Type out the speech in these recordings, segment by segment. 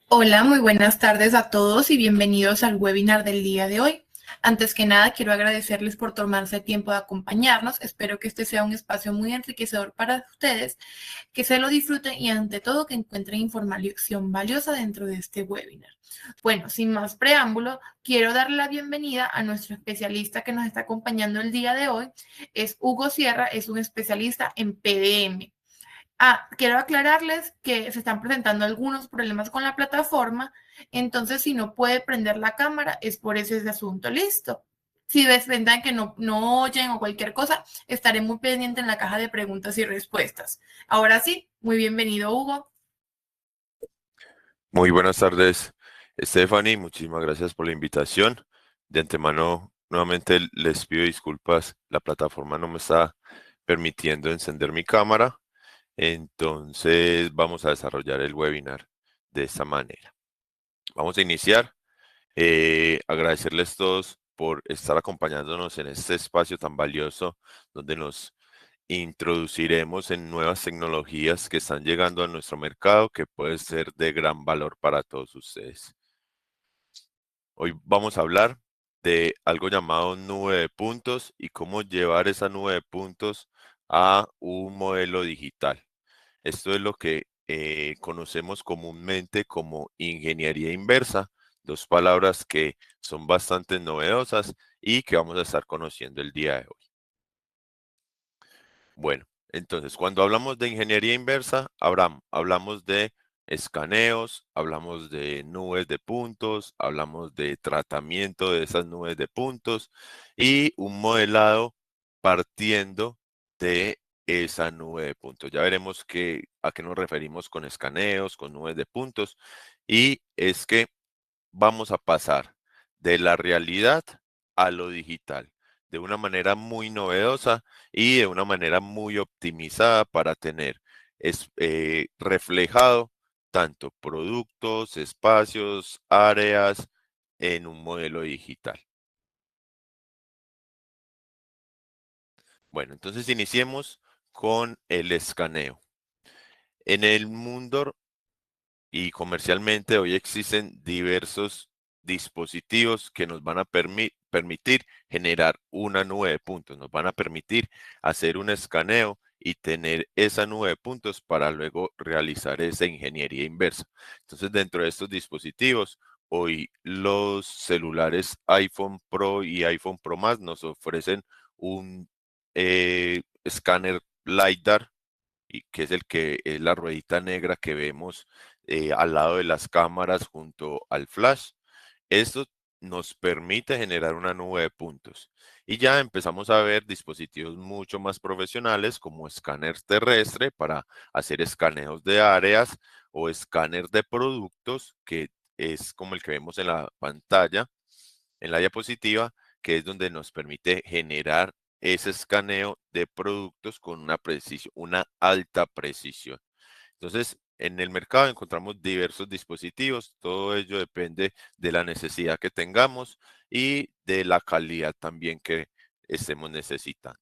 Hola, muy buenas tardes a todos y bienvenidos al webinar del día de hoy. Antes que nada, quiero agradecerles por tomarse tiempo de acompañarnos. Espero que este sea un espacio muy enriquecedor para ustedes, que se lo disfruten y ante todo que encuentren información valiosa dentro de este webinar. Bueno, sin más preámbulo, quiero darle la bienvenida a nuestro especialista que nos está acompañando el día de hoy. Es Hugo Sierra, es un especialista en PDM. Quiero aclararles que se están presentando algunos problemas con la plataforma, entonces si no puede prender la cámara es por ese asunto. Listo. Si ven que no oyen o cualquier cosa, estaré muy pendiente en la caja de preguntas y respuestas. Ahora sí, muy bienvenido, Hugo. Muy buenas tardes, Stephanie. Muchísimas gracias por la invitación. De antemano, nuevamente les pido disculpas. La plataforma no me está permitiendo encender mi cámara. Entonces, vamos a desarrollar el webinar de esta manera. Vamos a iniciar. Agradecerles todos por estar acompañándonos en este espacio tan valioso donde nos introduciremos en nuevas tecnologías que están llegando a nuestro mercado que puede ser de gran valor para todos ustedes. Hoy vamos a hablar de algo llamado nube de puntos y cómo llevar esa nube de puntos a un modelo digital. Esto es lo que conocemos comúnmente como ingeniería inversa, dos palabras que son bastante novedosas y que vamos a estar conociendo el día de hoy. Bueno, entonces, cuando hablamos de ingeniería inversa, hablamos de escaneos, hablamos de nubes de puntos, hablamos de tratamiento de esas nubes de puntos y un modelado partiendo de esa nube de puntos. Ya veremos a qué nos referimos con escaneos, con nubes de puntos, y es que vamos a pasar de la realidad a lo digital de una manera muy novedosa y de una manera muy optimizada para tener reflejado tanto productos, espacios, áreas en un modelo digital. Bueno, entonces iniciemos con el escaneo. En el mundo y comercialmente hoy existen diversos dispositivos que nos van a permitir generar una nube de puntos, nos van a permitir hacer un escaneo y tener esa nube de puntos para luego realizar esa ingeniería inversa. Entonces, dentro de estos dispositivos, hoy los celulares iPhone Pro y iPhone Pro Max nos ofrecen un escáner LiDAR, y que es el que es la ruedita negra que vemos al lado de las cámaras junto al flash. Esto nos permite generar una nube de puntos. Y ya empezamos a ver dispositivos mucho más profesionales como escáner terrestre para hacer escaneos de áreas o escáner de productos, que es como el que vemos en la pantalla, en la diapositiva, que es donde nos permite generar ese escaneo de productos con una precisión, una alta precisión. Entonces, en el mercado encontramos diversos dispositivos, todo ello depende de la necesidad que tengamos y de la calidad también que estemos necesitando.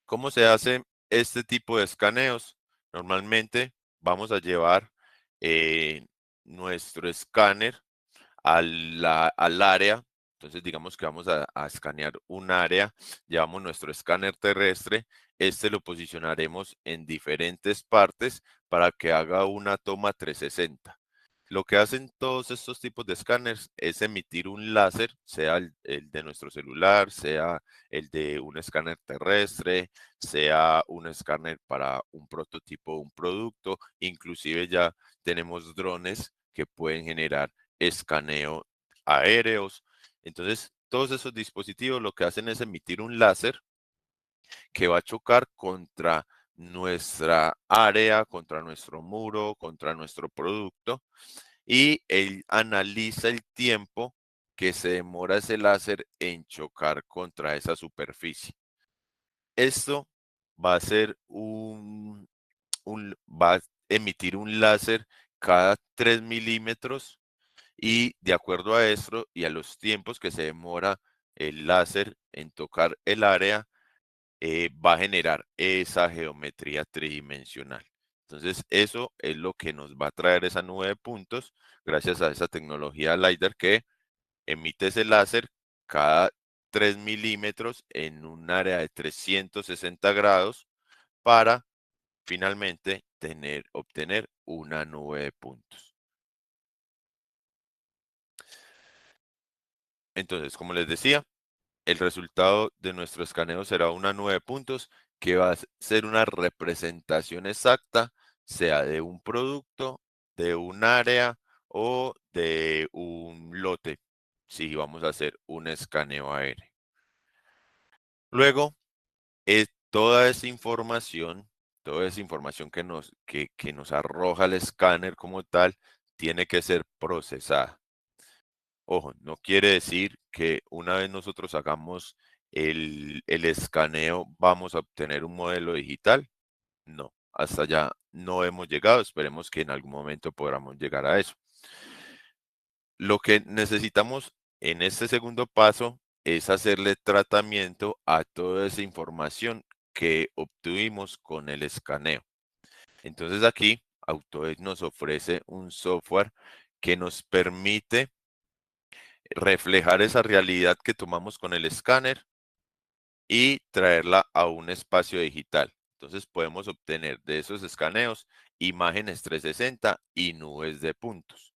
¿Cómo se hace este tipo de escaneos? Normalmente vamos a llevar nuestro escáner al área. Entonces, digamos que vamos a escanear un área, llevamos nuestro escáner terrestre, este lo posicionaremos en diferentes partes para que haga una toma 360. Lo que hacen todos estos tipos de escáneres es emitir un láser, sea el de nuestro celular, sea el de un escáner terrestre, sea un escáner para un prototipo de un producto, inclusive ya tenemos drones que pueden generar escaneo aéreos. Entonces, todos esos dispositivos lo que hacen es emitir un láser que va a chocar contra nuestra área, contra nuestro muro, contra nuestro producto, y él analiza el tiempo que se demora ese láser en chocar contra esa superficie. Esto va a ser va a emitir un láser cada 3 milímetros, y de acuerdo a esto y a los tiempos que se demora el láser en tocar el área, va a generar esa geometría tridimensional. Entonces, eso es lo que nos va a traer esa nube de puntos gracias a esa tecnología LiDAR que emite ese láser cada 3 milímetros en un área de 360 grados para finalmente obtener una nube de puntos. Entonces, como les decía, el resultado de nuestro escaneo será una nube de puntos que va a ser una representación exacta, sea de un producto, de un área o de un lote, si vamos a hacer un escaneo aéreo. Luego, toda esa información que nos arroja el escáner como tal, tiene que ser procesada. Ojo, no quiere decir que una vez nosotros hagamos el escaneo vamos a obtener un modelo digital. No, hasta allá no hemos llegado. Esperemos que en algún momento podamos llegar a eso. Lo que necesitamos en este segundo paso es hacerle tratamiento a toda esa información que obtuvimos con el escaneo. Entonces aquí Autodesk nos ofrece un software que nos permite reflejar esa realidad que tomamos con el escáner y traerla a un espacio digital. Entonces podemos obtener de esos escaneos imágenes 360 y nubes de puntos.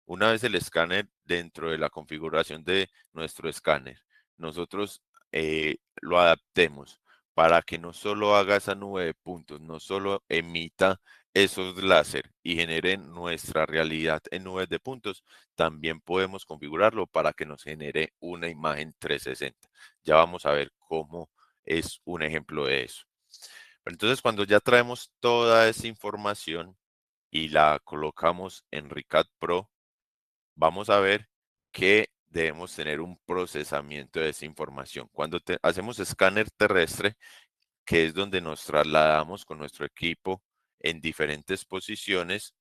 Una vez el escáner dentro de la configuración de nuestro escáner, nosotros lo adaptemos para que no solo haga esa nube de puntos, no solo emita esos láser y genere nuestra realidad en nubes de puntos, también podemos configurarlo para que nos genere una imagen 360. Ya vamos a ver cómo es un ejemplo de eso. Pero entonces, cuando ya traemos toda esa información y la colocamos en RICAD Pro, vamos a ver que debemos tener un procesamiento de esa información. Cuando hacemos escáner terrestre, que es donde nos trasladamos con nuestro equipo en diferentes posiciones,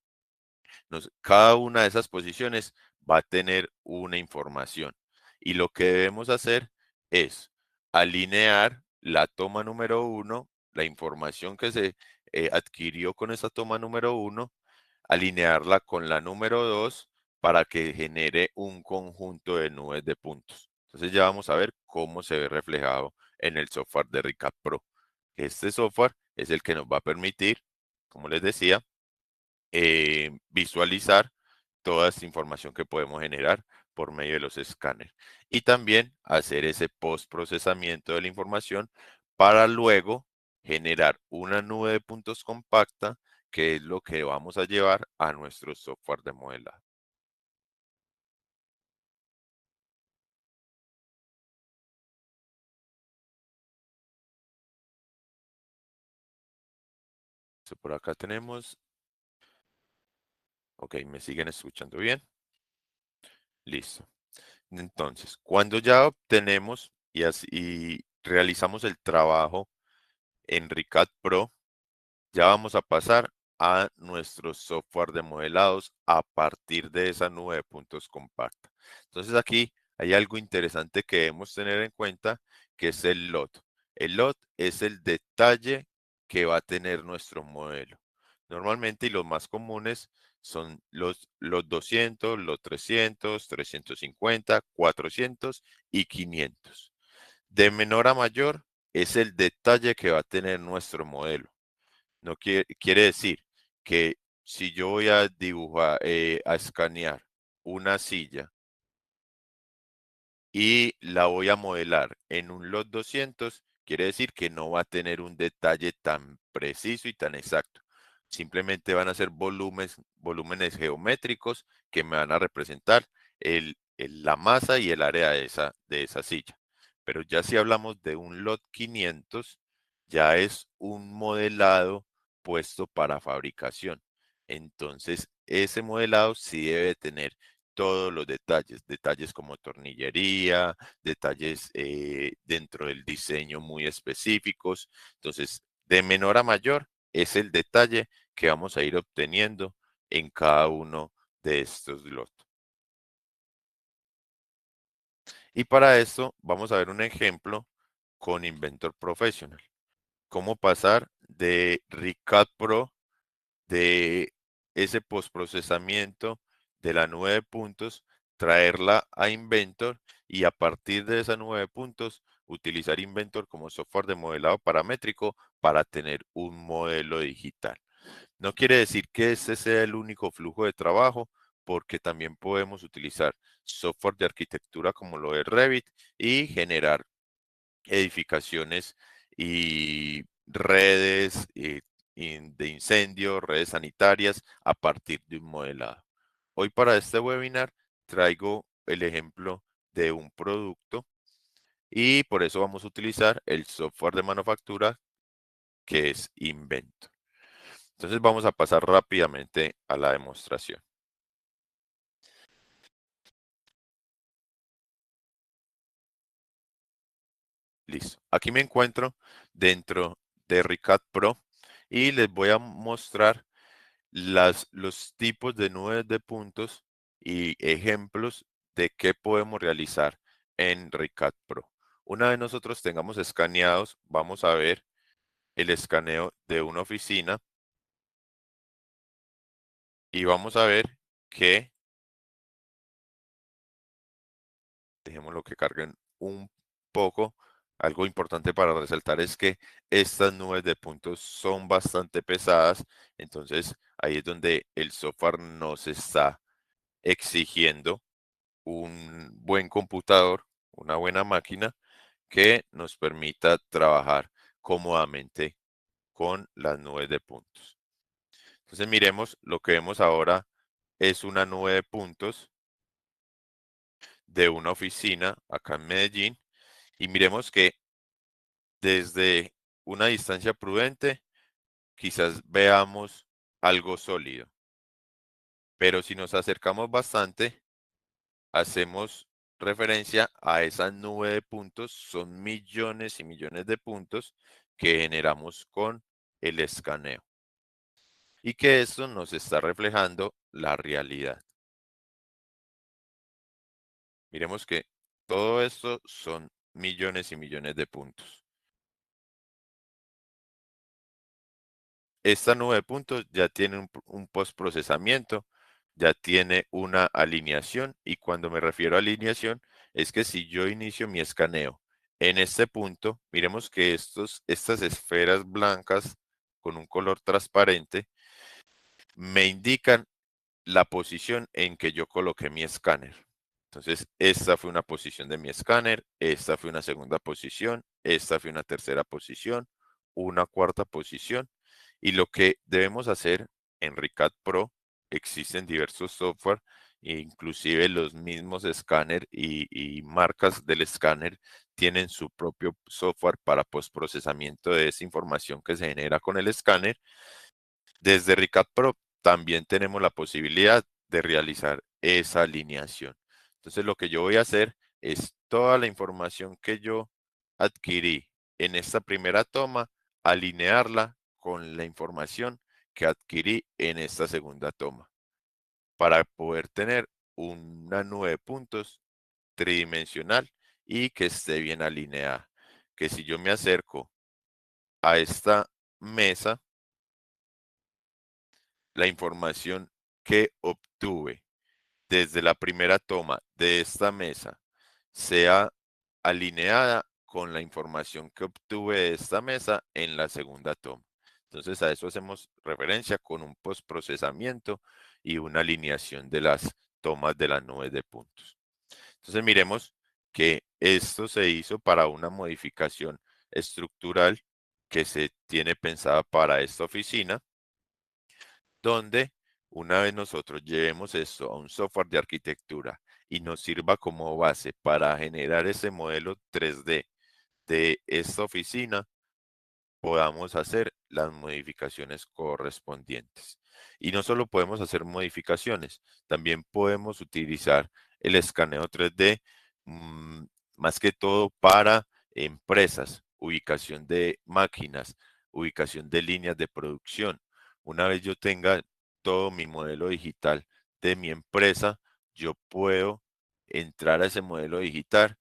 cada una de esas posiciones va a tener una información. Y lo que debemos hacer es alinear la toma número 1, la información que se adquirió con esa toma número 1, alinearla con la número 2 para que genere un conjunto de nubes de puntos. Entonces ya vamos a ver cómo se ve reflejado en el software de RICAD Pro. Este software es el que nos va a permitir, como les decía, visualizar toda esta información que podemos generar por medio de los escáneres y también hacer ese postprocesamiento de la información para luego generar una nube de puntos compacta, que es lo que vamos a llevar a nuestro software de modelado. Por acá tenemos, ok, ¿me siguen escuchando bien? Listo. Entonces, cuando ya obtenemos y realizamos el trabajo en RICAD Pro, ya vamos a pasar a nuestro software de modelados a partir de esa nube de puntos compacta. Entonces aquí hay algo interesante que debemos tener en cuenta, que es el lot. El lot es el detalle que va a tener nuestro modelo. Normalmente, y los más comunes, son los 200, los 300, 350, 400 y 500. De menor a mayor es el detalle que va a tener nuestro modelo. No quiere decir que si yo voy a dibujar, a escanear una silla y la voy a modelar en un lot 200, quiere decir que no va a tener un detalle tan preciso y tan exacto. Simplemente van a ser volúmenes geométricos que me van a representar la masa y el área de esa silla. Pero ya si hablamos de un lot 500, ya es un modelado puesto para fabricación. Entonces, ese modelado sí debe tener todos los detalles, detalles como tornillería, detalles dentro del diseño muy específicos. Entonces, de menor a mayor es el detalle que vamos a ir obteniendo en cada uno de estos lots. Y para esto vamos a ver un ejemplo con Inventor Professional. Cómo pasar de RICAD Pro, de ese postprocesamiento de la nube de puntos, traerla a Inventor y a partir de esa nube de puntos utilizar Inventor como software de modelado paramétrico para tener un modelo digital. No quiere decir que este sea el único flujo de trabajo, porque también podemos utilizar software de arquitectura como lo es Revit y generar edificaciones y redes de incendio, redes sanitarias a partir de un modelado. Hoy para este webinar traigo el ejemplo de un producto y por eso vamos a utilizar el software de manufactura que es Inventor. Entonces vamos a pasar rápidamente a la demostración. Listo. Aquí me encuentro dentro de RICAD Pro y les voy a mostrar los tipos de nubes de puntos y ejemplos de qué podemos realizar en RICAD Pro. Una vez nosotros tengamos escaneados, vamos a ver el escaneo de una oficina y vamos a ver que, dejémoslo que carguen un poco, algo importante para resaltar es que estas nubes de puntos son bastante pesadas, entonces ahí es donde el software nos está exigiendo un buen computador, una buena máquina que nos permita trabajar cómodamente con las nubes de puntos. Entonces miremos, lo que vemos ahora es una nube de puntos de una oficina acá en Medellín y miremos que desde una distancia prudente quizás veamos algo sólido, pero si nos acercamos bastante hacemos referencia a esa nube de puntos, son millones y millones de puntos que generamos con el escaneo y que esto nos está reflejando la realidad. Miremos que todo esto son millones y millones de puntos. Esta nube de puntos ya tiene un postprocesamiento, ya tiene una alineación y cuando me refiero a alineación es que si yo inicio mi escaneo en este punto, miremos que estas esferas blancas con un color transparente me indican la posición en que yo coloqué mi escáner. Entonces, esta fue una posición de mi escáner, esta fue una segunda posición, esta fue una tercera posición, una cuarta posición. Y lo que debemos hacer en RICAD Pro, existen diversos software, inclusive los mismos escáner y marcas del escáner tienen su propio software para postprocesamiento de esa información que se genera con el escáner. Desde RICAD Pro también tenemos la posibilidad de realizar esa alineación. Entonces lo que yo voy a hacer es toda la información que yo adquirí en esta primera toma, alinearla con la información que adquirí en esta segunda toma para poder tener una nube de puntos tridimensional y que esté bien alineada. Que si yo me acerco a esta mesa, la información que obtuve desde la primera toma de esta mesa sea alineada con la información que obtuve de esta mesa en la segunda toma. Entonces a eso hacemos referencia con un postprocesamiento y una alineación de las tomas de las nubes de puntos. Entonces miremos que esto se hizo para una modificación estructural que se tiene pensada para esta oficina, donde una vez nosotros llevemos esto a un software de arquitectura y nos sirva como base para generar ese modelo 3D de esta oficina, podamos hacer las modificaciones correspondientes. Y no solo podemos hacer modificaciones, también podemos utilizar el escaneo 3D, mm, más que todo para empresas, ubicación de máquinas, ubicación de líneas de producción. Una vez yo tenga todo mi modelo digital de mi empresa, yo puedo entrar a ese modelo digital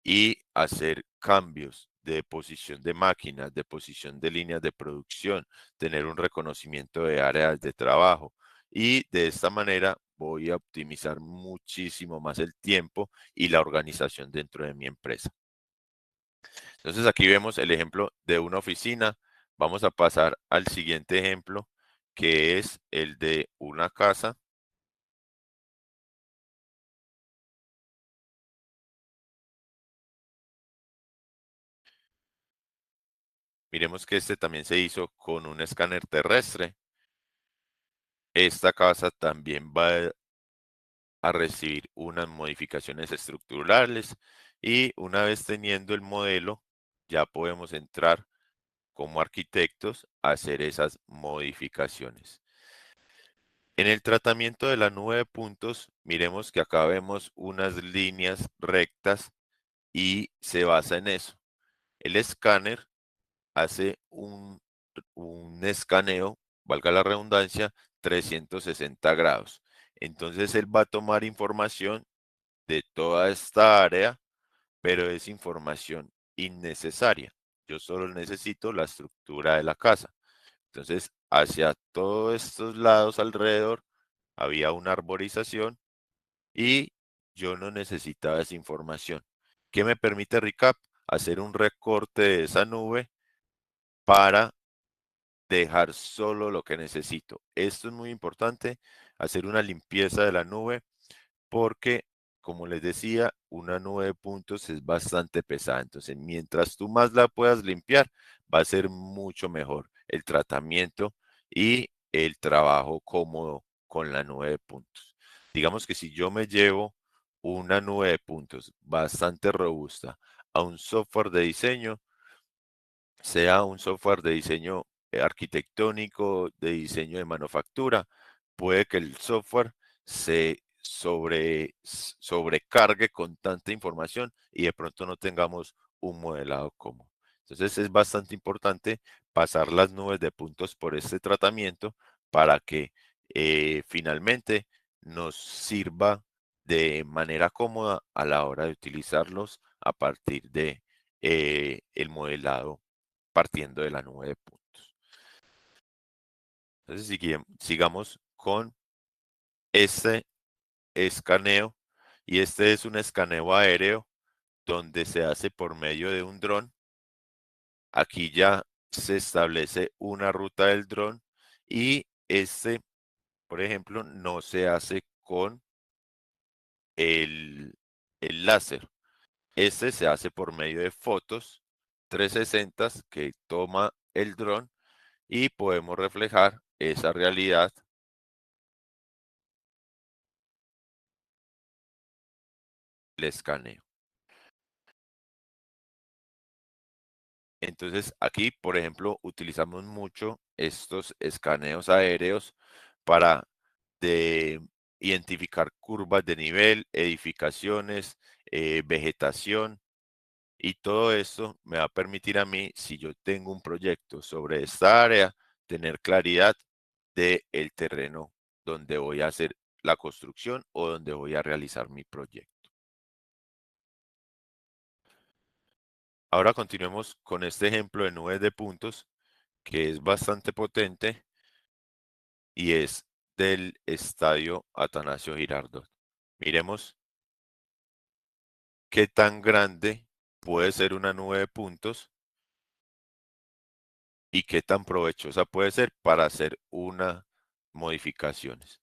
y hacer cambios de posición de máquinas, de posición de líneas de producción, tener un reconocimiento de áreas de trabajo. Y de esta manera voy a optimizar muchísimo más el tiempo y la organización dentro de mi empresa. Entonces aquí vemos el ejemplo de una oficina. Vamos a pasar al siguiente ejemplo, que es el de una casa. Miremos que este también se hizo con un escáner terrestre. Esta casa también va a recibir unas modificaciones estructurales y una vez teniendo el modelo, ya podemos entrar como arquitectos a hacer esas modificaciones. En el tratamiento de la nube de puntos, miremos que acá vemos unas líneas rectas y se basa en eso. El escáner hace un escaneo, valga la redundancia, 360 grados. Entonces él va a tomar información de toda esta área, pero es información innecesaria. Yo solo necesito la estructura de la casa. Entonces, hacia todos estos lados alrededor había una arborización y yo no necesitaba esa información. ¿Qué me permite Recap? Hacer un recorte de esa nube para dejar solo lo que necesito. Esto es muy importante, hacer una limpieza de la nube porque, como les decía, una nube de puntos es bastante pesada. Entonces, mientras tú más la puedas limpiar, va a ser mucho mejor el tratamiento y el trabajo cómodo con la nube de puntos. Digamos que si yo me llevo una nube de puntos bastante robusta a un software de diseño, sea un software de diseño arquitectónico, de diseño de manufactura, puede que el software se sobrecargue con tanta información y de pronto no tengamos un modelado cómodo. Entonces es bastante importante pasar las nubes de puntos por este tratamiento para que finalmente nos sirva de manera cómoda a la hora de utilizarlos a partir de el modelado partiendo de la nube de puntos. Entonces, sigamos con este escaneo y este es un escaneo aéreo donde se hace por medio de un dron. Aquí ya se establece una ruta del dron y este, por ejemplo, no se hace con el, el láser. Este se hace por medio de fotos 360 que toma el dron y podemos reflejar esa realidad del escaneo. Entonces, aquí, por ejemplo, utilizamos mucho estos escaneos aéreos para identificar curvas de nivel, edificaciones, vegetación, y todo esto me va a permitir a mí, si yo tengo un proyecto sobre esta área, tener claridad del terreno donde voy a hacer la construcción o donde voy a realizar mi proyecto. Ahora continuemos con este ejemplo de nubes de puntos que es bastante potente y es del estadio Atanasio Girardot. Miremos qué tan grande puede ser una nube de puntos y qué tan provechosa puede ser para hacer unas modificaciones.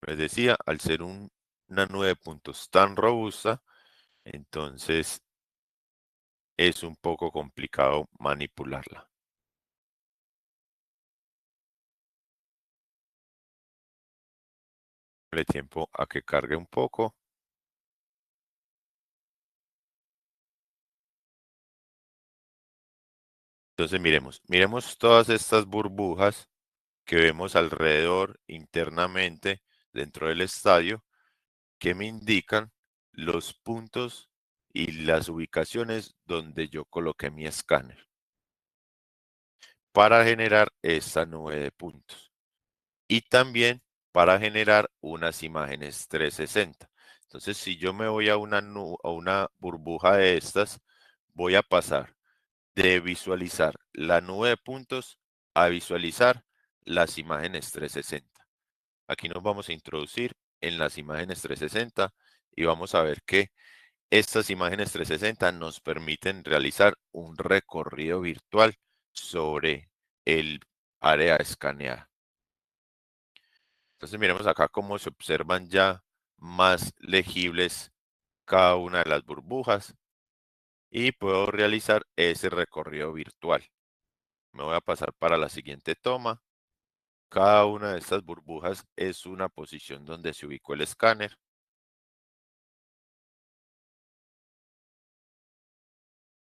Les decía, al ser una nube de puntos tan robusta, entonces es un poco complicado manipularla. Le tiempo a que cargue un poco. Entonces miremos todas estas burbujas que vemos alrededor internamente dentro del estadio que me indican los puntos y las ubicaciones donde yo coloqué mi escáner para generar esta nube de puntos y también para generar unas imágenes 360. Entonces, si yo me voy a a una burbuja de estas, voy a pasar de visualizar la nube de puntos a visualizar las imágenes 360. Aquí nos vamos a introducir en las imágenes 360 y vamos a ver que estas imágenes 360 nos permiten realizar un recorrido virtual sobre el área escaneada. Entonces miremos acá cómo se observan ya más legibles cada una de las burbujas y puedo realizar ese recorrido virtual. Me voy a pasar para la siguiente toma. Cada una de estas burbujas es una posición donde se ubicó el escáner.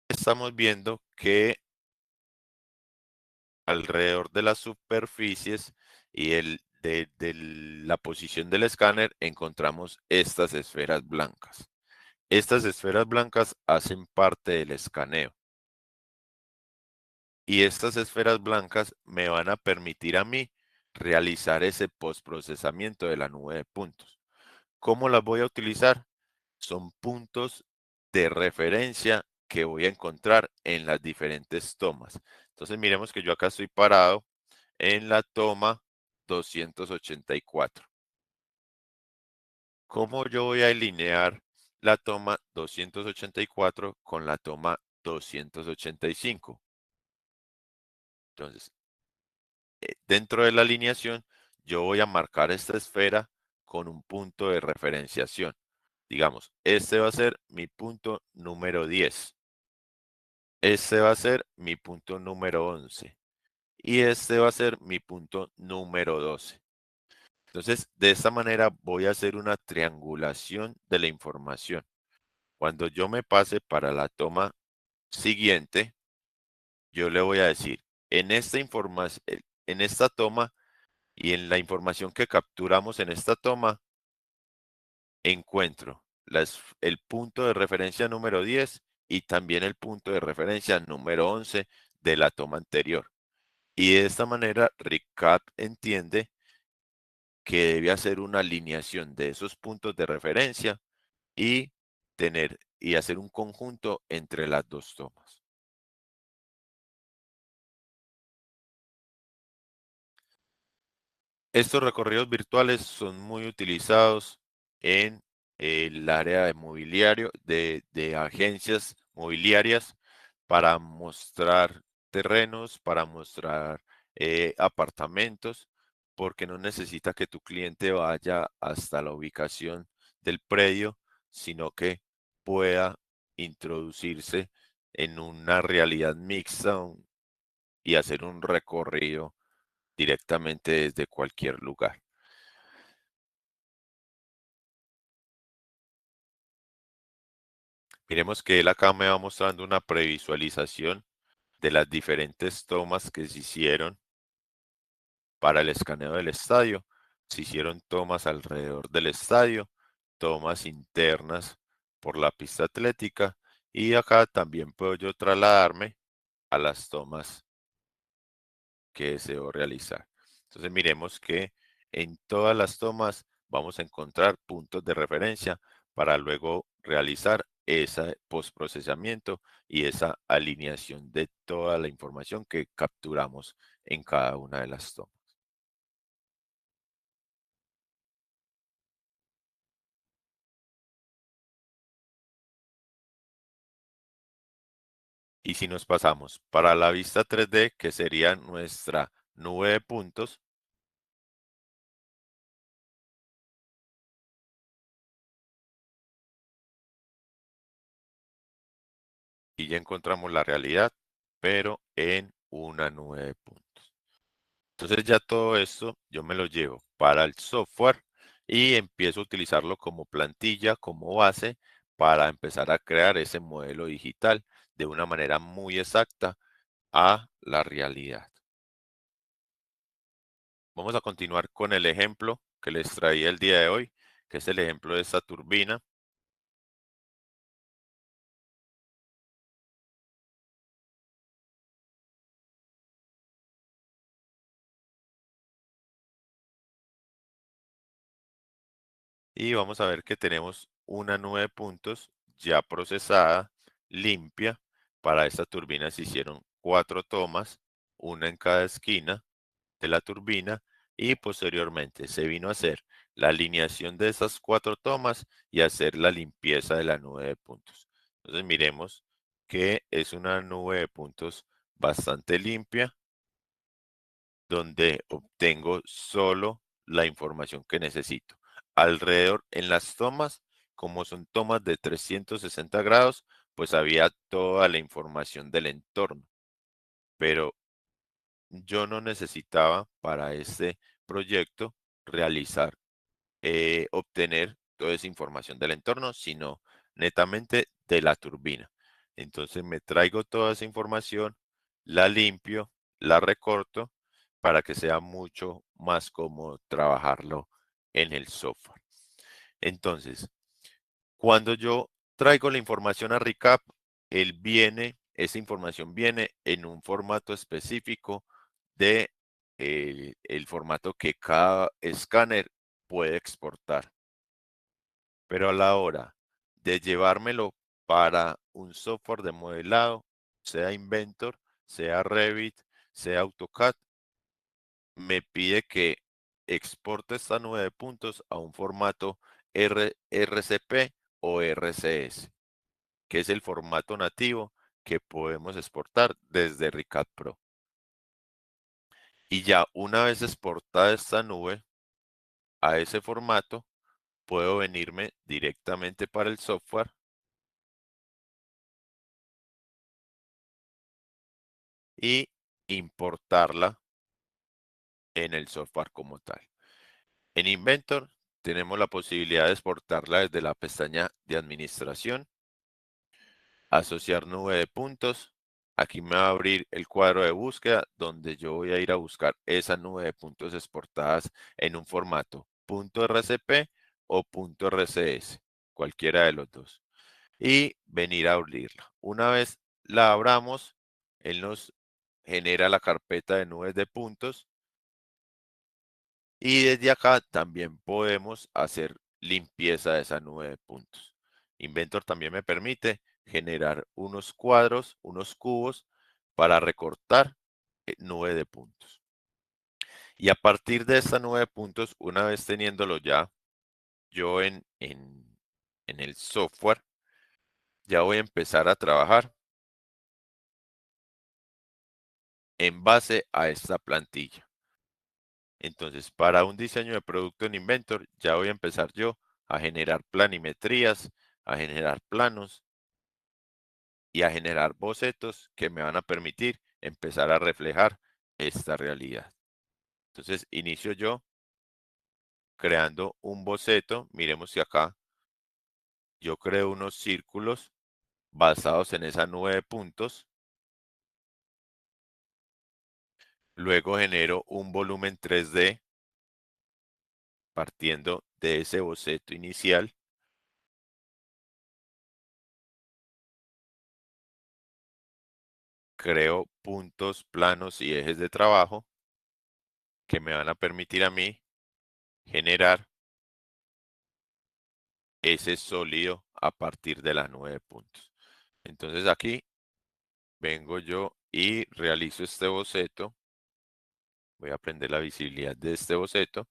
Estamos viendo que alrededor de las superficies y de la posición del escáner encontramos estas esferas blancas. Estas esferas blancas hacen parte del escaneo y estas esferas blancas me van a permitir a mí realizar ese postprocesamiento de la nube de puntos. ¿Cómo las voy a utilizar? Son puntos de referencia que voy a encontrar en las diferentes tomas. Entonces miremos que yo acá estoy parado en la toma 284. ¿Cómo yo voy a alinear la toma 284 con la toma 285? Entonces, dentro de la alineación, yo voy a marcar esta esfera con un punto de referenciación. Digamos, este va a ser mi punto número 10. Este va a ser mi punto número 11. Y este va a ser mi punto número 12. Entonces, de esta manera voy a hacer una triangulación de la información. Cuando yo me pase para la toma siguiente, yo le voy a decir, en esta toma y en la información que capturamos en esta toma, encuentro el punto de referencia número 10 y también el punto de referencia número 11 de la toma anterior. Y de esta manera, RICAP entiende que debe hacer una alineación de esos puntos de referencia y y hacer un conjunto entre las dos tomas. Estos recorridos virtuales son muy utilizados en el área de mobiliario, de agencias mobiliarias para mostrar terrenos, para mostrar apartamentos, porque no necesita que tu cliente vaya hasta la ubicación del predio, sino que pueda introducirse en una realidad mixta y hacer un recorrido directamente desde cualquier lugar. Miremos que él acá me va mostrando una previsualización de las diferentes tomas que se hicieron para el escaneo del estadio. Se hicieron tomas alrededor del estadio, tomas internas por la pista atlética y acá también puedo yo trasladarme a las tomas que deseo realizar. Entonces miremos que en todas las tomas vamos a encontrar puntos de referencia para luego realizar ese postprocesamiento y esa alineación de toda la información que capturamos en cada una de las tomas. Y si nos pasamos para la vista 3D, que sería nuestra nube de puntos, y ya encontramos la realidad, pero en una nube de puntos. Entonces ya todo esto yo me lo llevo para el software y empiezo a utilizarlo como plantilla, como base, para empezar a crear ese modelo digital de una manera muy exacta a la realidad. Vamos a continuar con el ejemplo que les traía el día de hoy, que es el ejemplo de esta turbina. Y vamos a ver que tenemos una nube de puntos ya procesada, limpia. Para esta turbina se hicieron 4 tomas, una en cada esquina de la turbina, y posteriormente se vino a hacer la alineación de esas 4 tomas y hacer la limpieza de la nube de puntos. Entonces miremos que es una nube de puntos bastante limpia, donde obtengo solo la información que necesito. Alrededor en las tomas, como son tomas de 360 grados, pues había toda la información del entorno, pero yo no necesitaba para este proyecto realizar, obtener toda esa información del entorno, sino netamente de la turbina. Entonces me traigo toda esa información, la limpio, la recorto para que sea mucho más cómodo trabajarlo en el software. Entonces, cuando yo traigo la información a Recap, esa información viene en un formato específico de el formato que cada escáner puede exportar. Pero a la hora de llevármelo para un software de modelado, sea Inventor, sea Revit, sea AutoCAD, me pide que exporte esta nube de puntos a un formato RCP o RCS, que es el formato nativo que podemos exportar desde Recap Pro. Y ya una vez exportada esta nube a ese formato, puedo venirme directamente para el software y importarla en el software como tal. En Inventor tenemos la posibilidad de exportarla desde la pestaña de administración, asociar nube de puntos. Aquí me va a abrir el cuadro de búsqueda donde yo voy a ir a buscar esa nube de puntos exportadas en un formato .rcp o .rcs, cualquiera de los dos, y venir a abrirla. Una vez la abramos, él nos genera la carpeta de nubes de puntos y desde acá también podemos hacer limpieza de esa nube de puntos. Inventor también me permite generar unos cuadros, unos cubos para recortar nube de puntos. Y a partir de esta nube de puntos, una vez teniéndolo ya yo en el software, ya voy a empezar a trabajar en base a esta plantilla. Entonces, para un diseño de producto en Inventor, ya voy a empezar yo a generar planimetrías, a generar planos y a generar bocetos que me van a permitir empezar a reflejar esta realidad. Entonces, inicio yo creando un boceto. Miremos que acá yo creo unos círculos basados en esa nube de puntos. Luego genero un volumen 3D partiendo de ese boceto inicial. Creo puntos, planos y ejes de trabajo que me van a permitir a mí generar ese sólido a partir de las 9 puntos. Entonces aquí vengo yo y realizo este boceto. Voy a prender la visibilidad de este boceto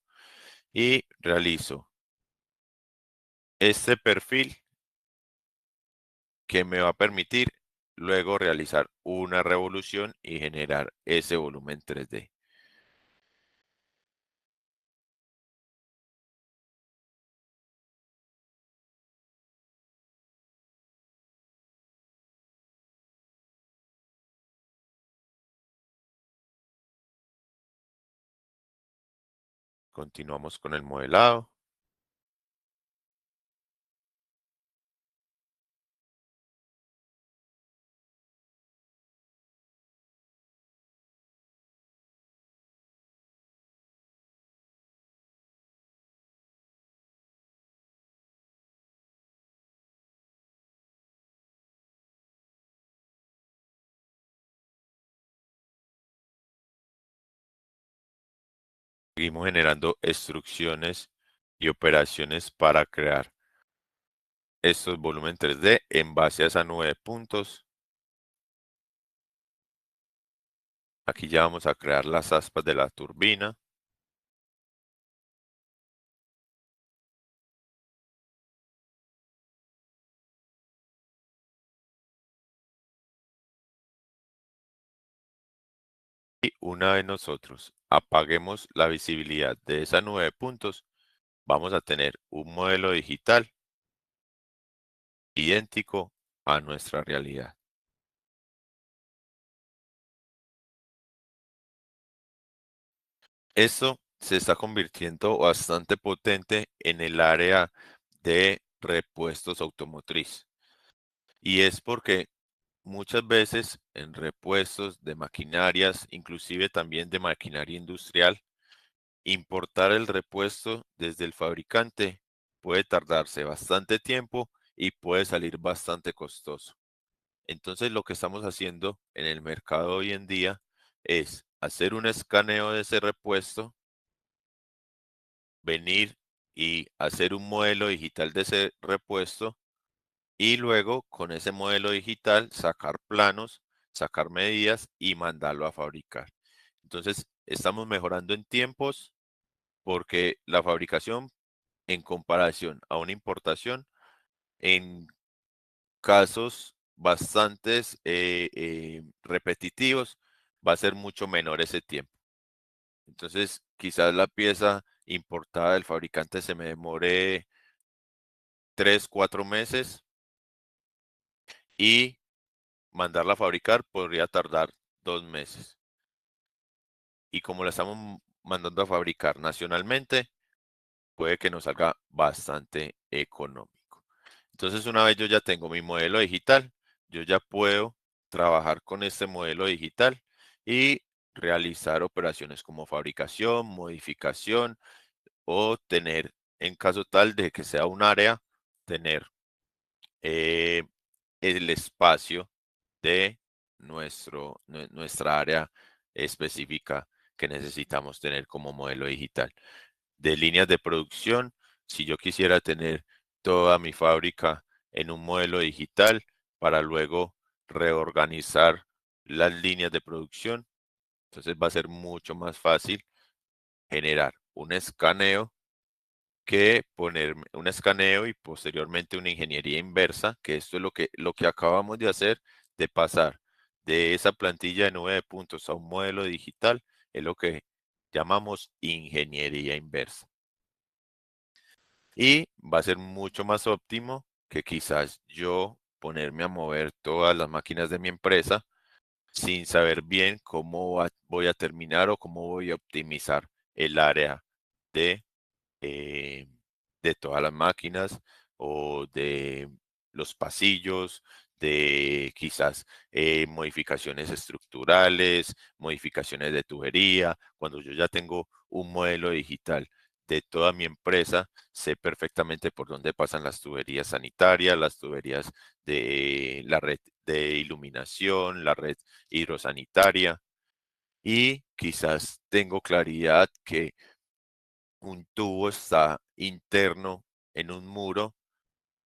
y realizo este perfil que me va a permitir luego realizar una revolución y generar ese volumen 3D. Continuamos con el modelado. Seguimos generando instrucciones y operaciones para crear estos volumen 3D en base a esas 9 puntos. Aquí ya vamos a crear las aspas de la turbina. Y una vez nosotros apaguemos la visibilidad de esas 9 puntos, vamos a tener un modelo digital idéntico a nuestra realidad. Esto se está convirtiendo bastante potente en el área de repuestos automotriz. Y es porque muchas veces en repuestos de maquinarias, inclusive también de maquinaria industrial, importar el repuesto desde el fabricante puede tardarse bastante tiempo y puede salir bastante costoso. Entonces, lo que estamos haciendo en el mercado hoy en día es hacer un escaneo de ese repuesto, venir y hacer un modelo digital de ese repuesto y luego con ese modelo digital sacar planos, sacar medidas y mandarlo a fabricar. Entonces, estamos mejorando en tiempos porque la fabricación en comparación a una importación, en casos bastantes repetitivos, va a ser mucho menor ese tiempo. Entonces, quizás la pieza importada del fabricante se me demore 3, 4 meses y mandarla a fabricar podría tardar 2 meses. Y como la estamos mandando a fabricar nacionalmente, puede que nos salga bastante económico. Entonces, una vez yo ya tengo mi modelo digital, yo ya puedo trabajar con este modelo digital y realizar operaciones como fabricación, modificación o tener, en caso tal de que sea un área, tener eh, el espacio de nuestra área específica que necesitamos tener como modelo digital. De líneas de producción, si yo quisiera tener toda mi fábrica en un modelo digital para luego reorganizar las líneas de producción, entonces va a ser mucho más fácil generar un escaneo que poner un escaneo y posteriormente una ingeniería inversa, que esto es lo que acabamos de hacer, de pasar de esa plantilla de 9 puntos a un modelo digital, es lo que llamamos ingeniería inversa. Y va a ser mucho más óptimo que quizás yo ponerme a mover todas las máquinas de mi empresa sin saber bien cómo voy a terminar o cómo voy a optimizar el área de eh, de todas las máquinas o de los pasillos, de quizás modificaciones estructurales, modificaciones de tubería. Cuando yo ya tengo un modelo digital de toda mi empresa, sé perfectamente por dónde pasan las tuberías sanitarias, las tuberías de la red de iluminación, la red hidrosanitaria y quizás tengo claridad que un tubo está interno en un muro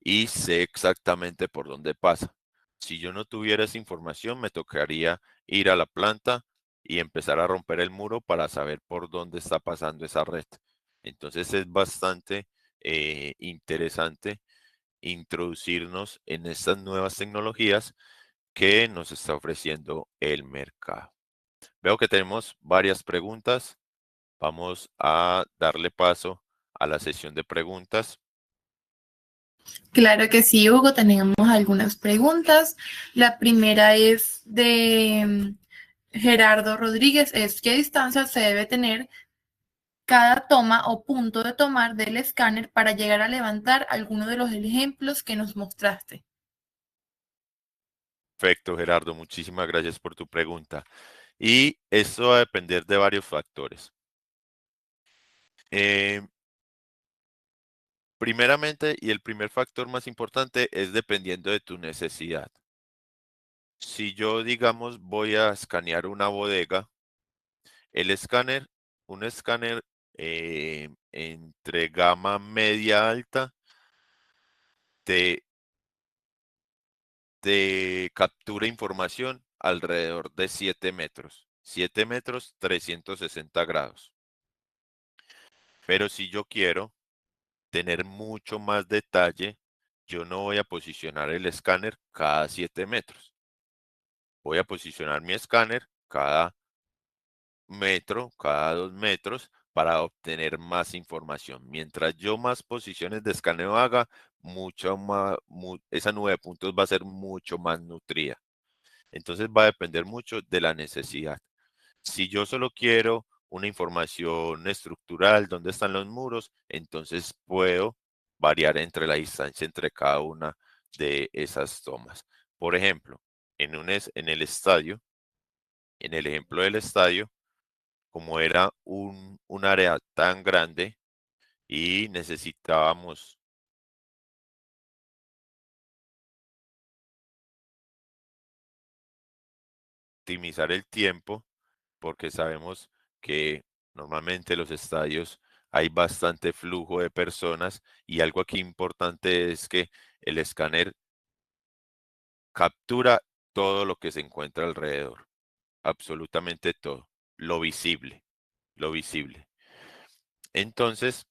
y sé exactamente por dónde pasa. Si yo no tuviera esa información, me tocaría ir a la planta y empezar a romper el muro para saber por dónde está pasando esa red. Entonces es bastante interesante introducirnos en estas nuevas tecnologías que nos está ofreciendo el mercado. Veo que tenemos varias preguntas. Vamos a darle paso a la sesión de preguntas. Claro que sí, Hugo, tenemos algunas preguntas. La primera es de Gerardo Rodríguez, es ¿qué distancia se debe tener cada toma o punto de tomar del escáner para llegar a levantar alguno de los ejemplos que nos mostraste? Perfecto, Gerardo, muchísimas gracias por tu pregunta. Y esto va a depender de varios factores. Eh, Primeramente, y el primer factor más importante es dependiendo de tu necesidad. Si yo, digamos, voy a escanear una bodega, el escáner, un escáner entre gama media alta, te, te captura información alrededor de 7 metros. 7 metros, 360 grados. Pero si yo quiero tener mucho más detalle, yo no voy a posicionar el escáner cada 7 metros. Voy a posicionar mi escáner cada metro, cada 2 metros para obtener más información. Mientras yo más posiciones de escaneo haga, mucho más, esa nube de puntos va a ser mucho más nutrida. Entonces va a depender mucho de la necesidad. Si yo solo quiero una información estructural, dónde están los muros, entonces puedo variar entre la distancia entre cada una de esas tomas. Por ejemplo, en el estadio, en el ejemplo del estadio, como era un área tan grande y necesitábamos optimizar el tiempo, porque sabemos que normalmente en los estadios hay bastante flujo de personas y algo aquí importante es que el escáner captura todo lo que se encuentra alrededor, absolutamente todo, lo visible, lo visible. Entonces,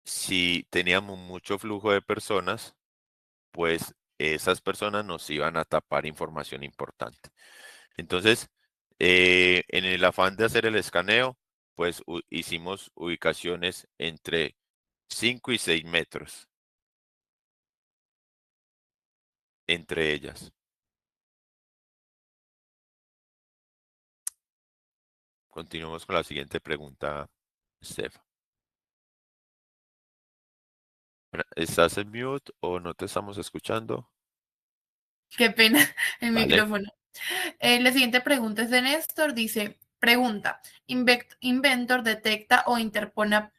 si teníamos mucho flujo de personas, pues esas personas nos iban a tapar información importante. Entonces, en el afán de hacer el escaneo, pues hicimos ubicaciones entre 5 y 6 metros entre ellas. Continuamos con la siguiente pregunta, Steph. ¿Estás en mute o no te estamos escuchando? Qué pena el Vale. micrófono. La siguiente pregunta es de Néstor. Dice, pregunta, Inventor detecta o interpola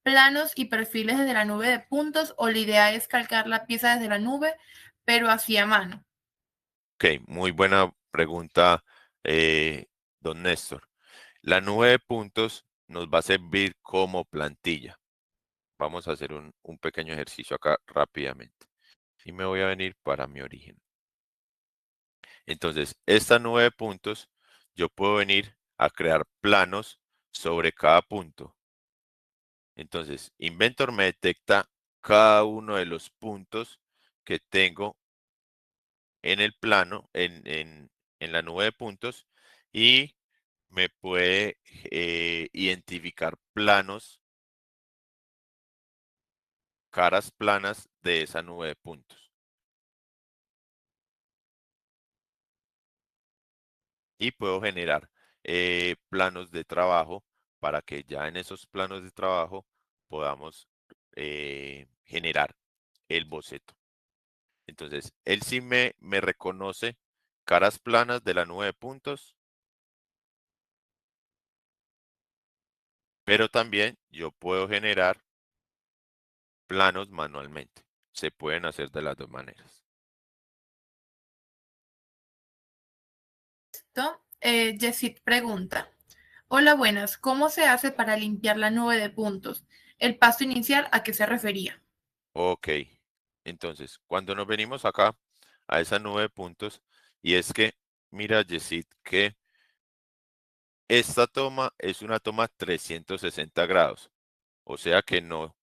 planos y perfiles desde la nube de puntos o la idea es calcar la pieza desde la nube, pero así a mano. Ok, muy buena pregunta, eh, don Néstor. La nube de puntos nos va a servir como plantilla. Vamos a hacer un pequeño ejercicio acá rápidamente. Y me voy a venir para mi origen. Entonces, esta nube de puntos, yo puedo venir a crear planos sobre cada punto. Entonces, Inventor me detecta cada uno de los puntos que tengo en el plano, en la nube de puntos, y me puede identificar planos, caras planas de esa nube de puntos. Y puedo generar planos de trabajo para que ya en esos planos de trabajo podamos generar el boceto. Entonces, él sí me reconoce caras planas de la nube de puntos, pero también yo puedo generar planos manualmente. Se pueden hacer de las dos maneras. Yesid pregunta, hola, buenas, ¿cómo se hace para limpiar la nube de puntos? El paso inicial, ¿a qué se refería? Ok, entonces, cuando nos venimos acá a esa nube de puntos, y es que, mira, Yesid, que esta toma es una toma 360 grados, o sea que no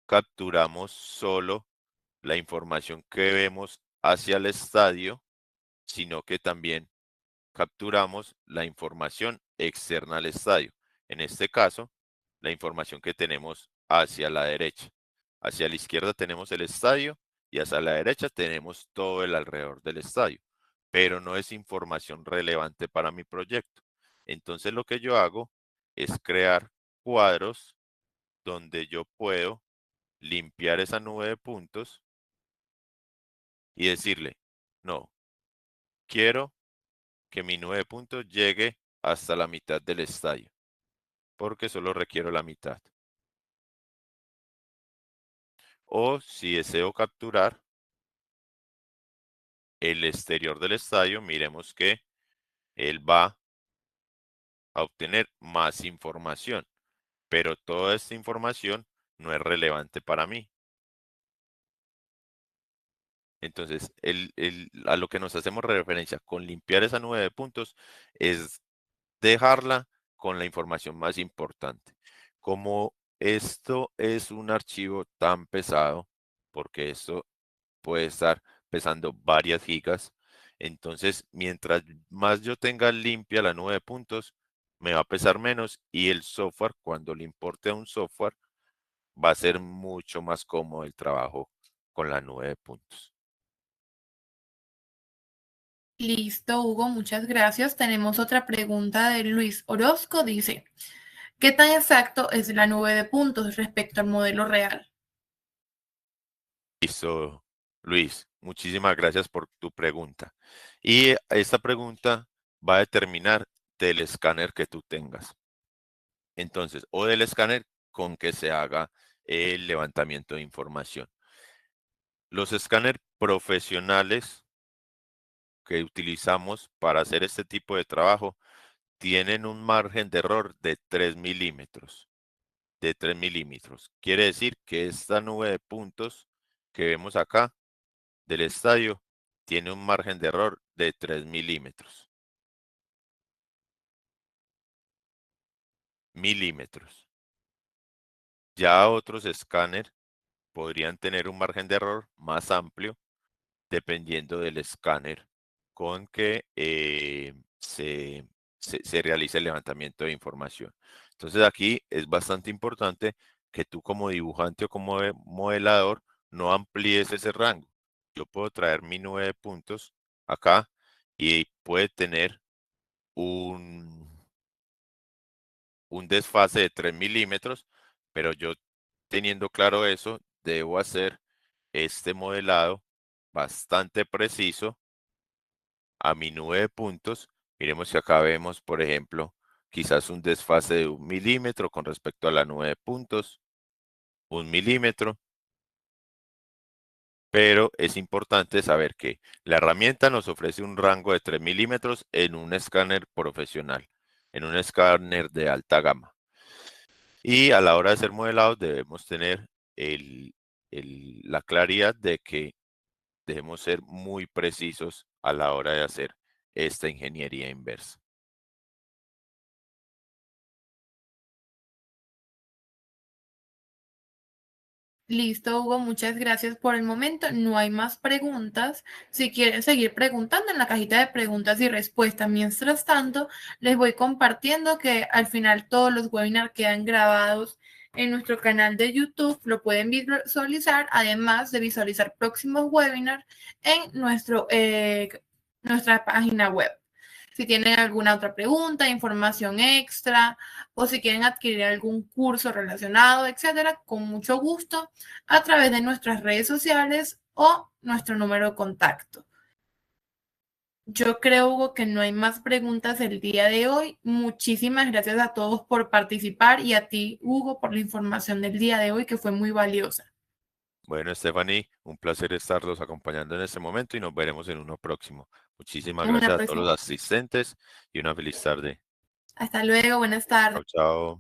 capturamos solo la información que vemos hacia el estadio, sino que también capturamos la información externa al estadio. En este caso, la información que tenemos hacia la derecha. Hacia la izquierda tenemos el estadio y hacia la derecha tenemos todo el alrededor del estadio, pero no es información relevante para mi proyecto. Entonces lo que yo hago es crear cuadros donde yo puedo limpiar esa nube de puntos y decirle, no, quiero que mi nube de puntos llegue hasta la mitad del estadio, porque solo requiero la mitad. O si deseo capturar el exterior del estadio, miremos que él va a obtener más información, pero toda esta información no es relevante para mí. Entonces, a lo que nos hacemos referencia con limpiar esa nube de puntos es dejarla con la información más importante. Como esto es un archivo tan pesado, porque esto puede estar pesando varias gigas, entonces mientras más yo tenga limpia la nube de puntos, me va a pesar menos y el software, cuando le importe a un software, va a ser mucho más cómodo el trabajo con la nube de puntos. Listo, Hugo, muchas gracias. Tenemos otra pregunta de Luis Orozco. Dice, ¿qué tan exacto es la nube de puntos respecto al modelo real? Listo, Luis, muchísimas gracias por tu pregunta. Y esta pregunta va a determinar del escáner que tú tengas. Entonces, o del escáner con que se haga el levantamiento de información. Los escáneres profesionales que utilizamos para hacer este tipo de trabajo tienen un margen de error de 3 milímetros. De 3 milímetros. Quiere decir que esta nube de puntos que vemos acá del estadio tiene un margen de error de 3 milímetros. Milímetros. Ya otros escáneres podrían tener un margen de error más amplio dependiendo del escáner con que se realice el levantamiento de información. Entonces aquí es bastante importante que tú como dibujante o como modelador no amplíes ese rango. Yo puedo traer mi nube de puntos acá y puede tener un, un desfase de 3 milímetros, pero yo teniendo claro eso, debo hacer este modelado bastante preciso a mi nube de puntos. Miremos que acá vemos, por ejemplo, quizás un desfase de 1 milímetro con respecto a la nube de puntos, 1 milímetro, pero es importante saber que la herramienta nos ofrece un rango de 3 milímetros en un escáner profesional, en un escáner de alta gama. Y a la hora de ser modelados debemos tener la claridad de que debemos ser muy precisos a la hora de hacer esta ingeniería inversa. Listo, Hugo, muchas gracias por el momento. No hay más preguntas. Si quieren seguir preguntando en la cajita de preguntas y respuestas, mientras tanto, les voy compartiendo que al final todos los webinars quedan grabados en nuestro canal de YouTube. Lo pueden visualizar, además de visualizar próximos webinars en nuestra página web. Si tienen alguna otra pregunta, información extra o si quieren adquirir algún curso relacionado, etcétera, con mucho gusto a través de nuestras redes sociales o nuestro número de contacto. Yo creo, Hugo, que no hay más preguntas el día de hoy. Muchísimas gracias a todos por participar y a ti, Hugo, por la información del día de hoy que fue muy valiosa. Bueno, Stephanie, un placer estarlos acompañando en este momento y nos veremos en uno próximo. Muchísimas En una gracias a todos próxima. los asistentes y una feliz tarde. Hasta luego, buenas tardes. Chao, chao.